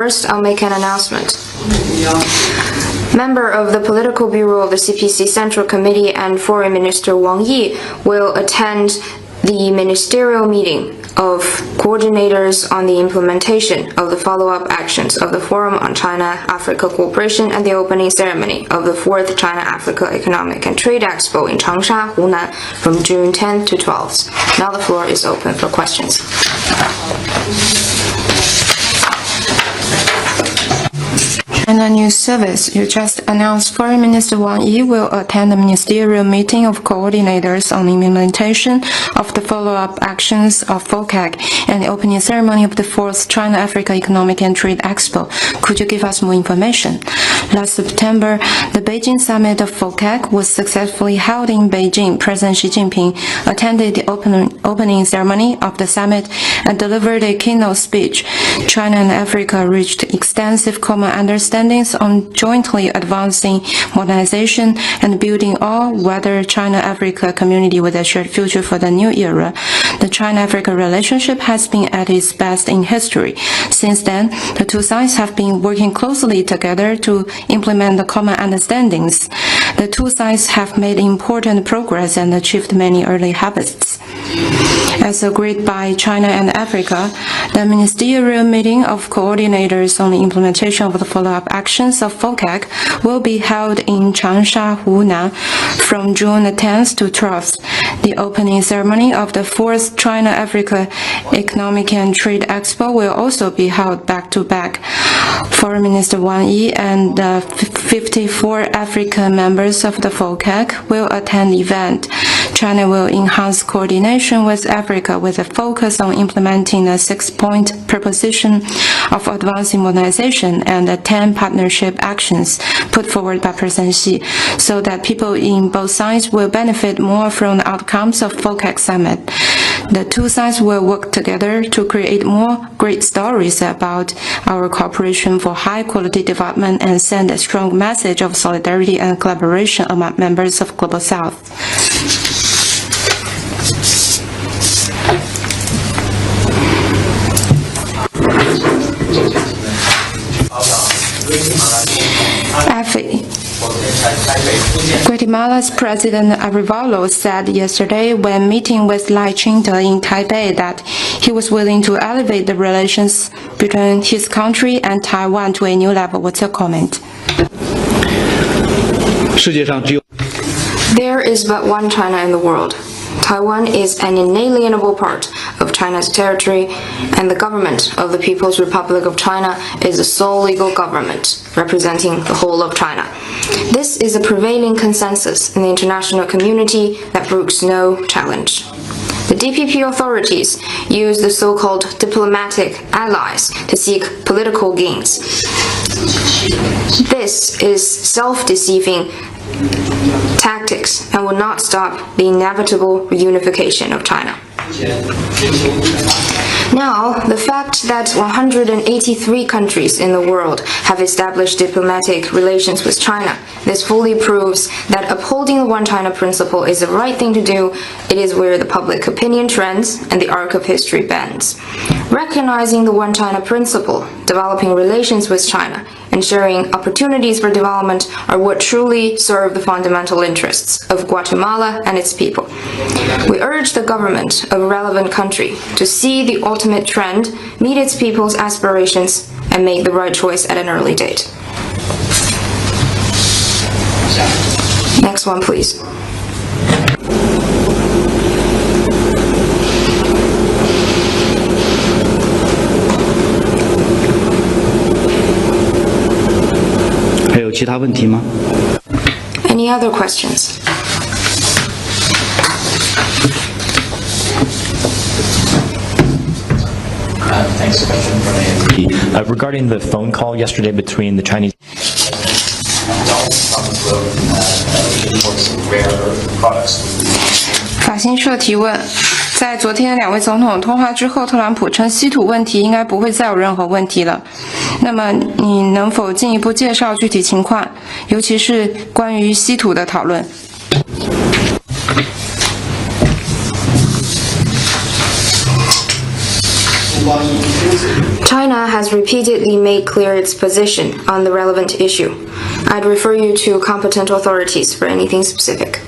First, I'll make an announcement. Member of the Political Bureau of the CPC Central Committee and Foreign Minister Wang Yi will attend the ministerial meeting of coordinators on the implementation of the follow-up actions of the Forum on China-Africa Cooperation and the opening ceremony of the 4th China-Africa Economic and Trade Expo in Changsha, Hunan, from June 10th to 12th. Now the floor is open for questions. China News Service, you just announced Foreign Minister Wang Yi will attend the ministerial meeting of coordinators on the implementation of the follow-up actions of FOCAC and the opening ceremony of the 4th China-Africa Economic and Trade Expo. Could you give us more information? Last September, the Beijing summit of FOCAC was successfully held in Beijing. President Xi Jinping attended the opening ceremony of the summit and delivered a keynote speech. China and Africa reached extensive common understandings on jointly advancing modernization and building all-weather China-Africa community with a shared future for the new era. The China-Africa relationship has been at its best in history. Since then, the two sides have been working closely together to implement the common understandings. The two sides have made important progress and achieved many early harvests. As agreed by China and Africa, the ministerial meeting of coordinators on the implementation of the follow-up actions of FOCAC will be held in Changsha, Hunan, from June 10th to 12th. The opening ceremony of the 4th China-Africa Economic and Trade Expo will also be held back-to-back. Foreign Minister Wang Yi and the 54 African members of the FOCAC will attend the event. China will enhance coordination with Africa with a focus on implementing the 6-point proposition of advancing modernization and the 10 partnership actions put forward by President Xi, so that people in both sides will benefit more from the outcomes of FOCAC summit. The two sides will work together to create more great stories about our cooperation for high-quality development and send a strong message of solidarity and collaboration among members of Global South. Guatemala's President Arevalo said yesterday when meeting with Lai Ching-te in Taipei that he was willing to elevate the relations between his country and Taiwan to a new level. What's your comment? There is but one China in the world. Taiwan is an inalienable part of China's territory, and the government of the People's Republic of China is the sole legal government representing the whole of China. This is a prevailing consensus in the international community that brooks no challenge. The DPP authorities use the so-called diplomatic allies to seek political gains. This is self-deceiving tactics and will not stop the inevitable reunification of China. Now, the fact that 183 countries in the world have established diplomatic relations with China, this fully proves that upholding the One China principle is the right thing to do. It is where the public opinion trends and the arc of history bends. Recognizing the One China principle, developing relations with China, and sharing opportunities for development are what truly serve the fundamental interests of Guatemala and its people. We urge the government of a relevant country to see the ultimate trend, meet its people's aspirations, and make the right choice at an early date. Next one, please. Any other questions? Thanks. Question from AFP. Regarding the phone call yesterday between the Chinese products. 法新社提问：在昨天两位总统通话之后，特朗普称稀土问题应该不会再有任何问题了。那么，你能否进一步介绍具体情况，尤其是关于稀土的讨论？ China has repeatedly made clear its position on the relevant issue. I'd refer you to competent authorities for anything specific.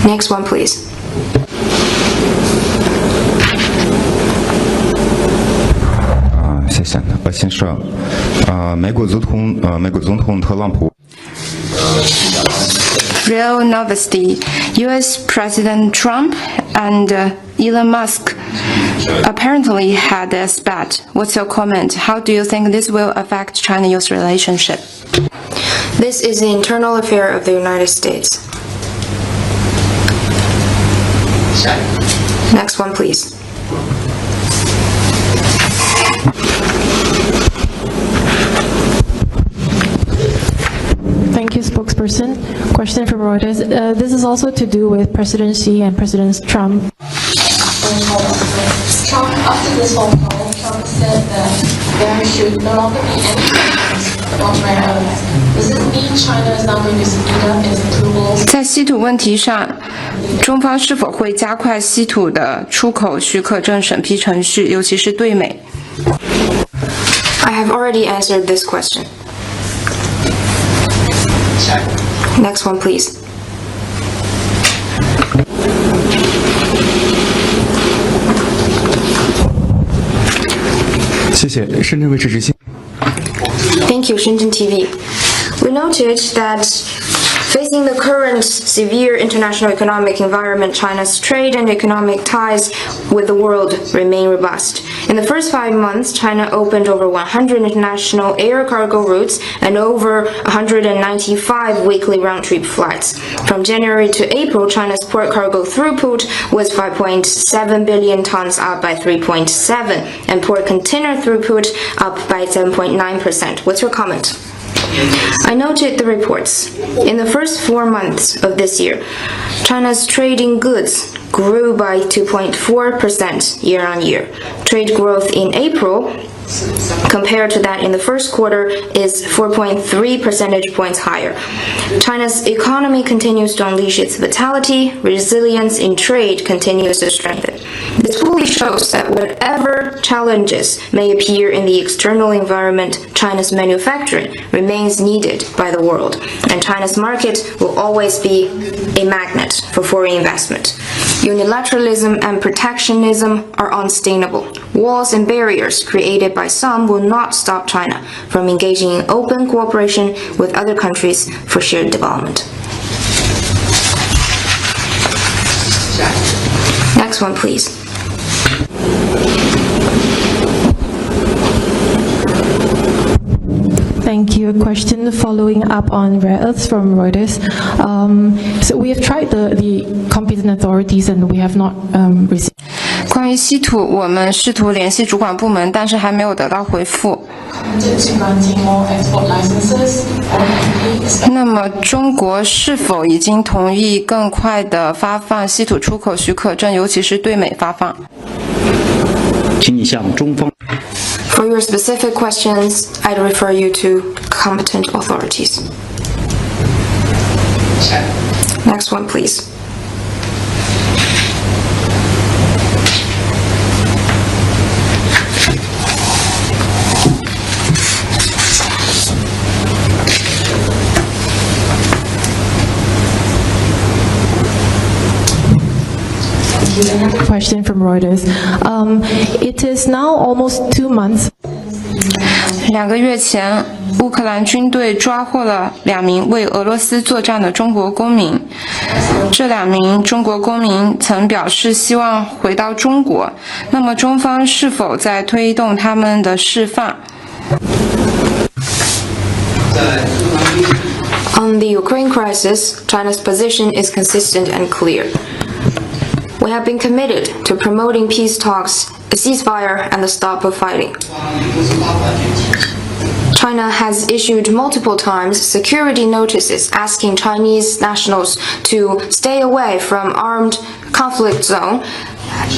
Next one, please. Real novelty. U.S. President Trump and Elon Musk apparently had a spat. What's your comment? How do you think this will affect China-US relationship? This is the internal affair of the United States. Next one, please. Thank you, spokesperson. Question from Reuters. This is also to do with President Xi and President Trump. After this phone call, Trump said that there should no longer be any sanctions on rare earths. Does this mean China is now going to speed up its approvals? 在稀土问题上，中方是否会加快稀土的出口许可证审批程序，尤其是对美？ I have already answered this question. Next one, please. Thank you, Shenzhen TV. We noted that facing the current severe international economic environment, China's trade and economic ties with the world remain robust. In the first 5 months, China opened over 100 international air cargo routes and over 195 weekly round-trip flights. From January to April, China's port cargo throughput was 5.7 billion tons, up by 3.7%, and port container throughput up by 7.9%. What's your comment? I noted the reports. In the first 4 months of this year, China's trading goods grew by 2.4% year-on-year. Trade growth in April, compared to that in the first quarter, is 4.3 percentage points higher. China's economy continues to unleash its vitality, resilience in trade continues to strengthen. This fully shows that whatever challenges may appear in the external environment, China's manufacturing remains needed by the world, and China's market will always be a magnet for foreign investment. Unilateralism and protectionism are unsustainable. Walls and barriers created by some will not stop China from engaging in open cooperation with other countries for shared development. Next one, please. Thank you. A question following up on rare earths from Reuters. So we have tried the competent authorities and we have not received. 关于稀土，我们试图联系主管部门，但是还没有得到回复。那么，中国是否已经同意更快地发放稀土出口许可证，尤其是对美发放？请你向中方。 For your specific questions, I'd refer you to competent authorities. Next one, please. Another question from Reuters. It is now almost 2 months. 2个月前，乌克兰军队抓获了2名为俄罗斯作战的中国公民。这2名中国公民曾表示希望回到中国，那么中方是否在推动他们的释放？ On the Ukraine crisis, China's position is consistent and clear. We have been committed to promoting peace talks, a ceasefire, and the stop of fighting. China has issued multiple times security notices asking Chinese nationals to stay away from armed conflict zone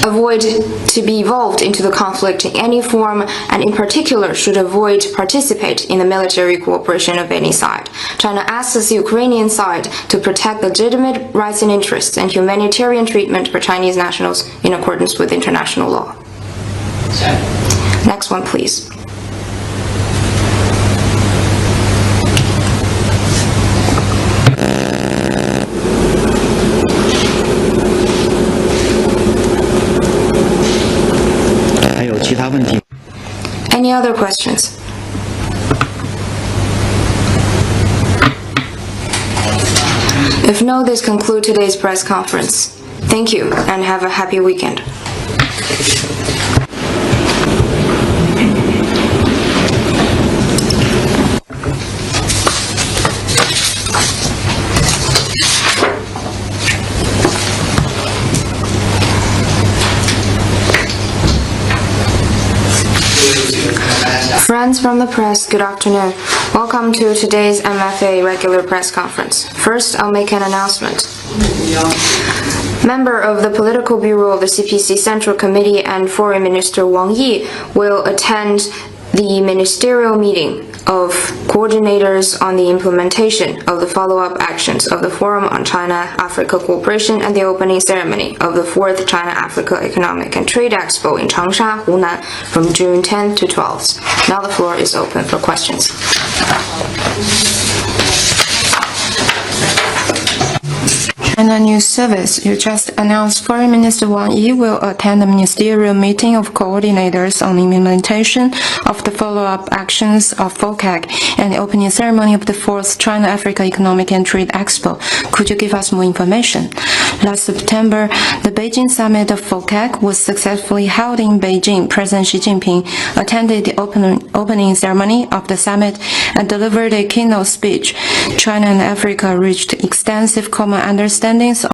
avoid to be involved into the conflict in any form, and in particular should avoid to participate in the military cooperation of any side. China asks the Ukrainian side to protect legitimate rights and interests and humanitarian treatment for Chinese nationals in accordance with international law. Next one, please. Any other questions? If no, this concludes today's press conference. Thank you and have a happy weekend. Friends from the press, good afternoon. Welcome to today's MFA regular press conference. First, I'll make an announcement. Member of the Political Bureau of the CPC Central Committee and Foreign Minister Wang Yi will attend the ministerial meeting of coordinators on the implementation of the follow-up actions of the Forum on China-Africa Cooperation and the opening ceremony of the 4th China-Africa Economic and Trade Expo in Changsha, Hunan, from June 10th to 12th. Now the floor is open for questions. China News Service, you just announced Foreign Minister Wang Yi will attend the ministerial meeting of coordinators on the implementation of the follow-up actions of FOCAC and the opening ceremony of the 4th China-Africa Economic and Trade Expo. Could you give us more information? Last September, the Beijing summit of FOCAC was successfully held in Beijing. President Xi Jinping attended the opening ceremony of the summit and delivered a keynote speech. China and Africa reached extensive common understandings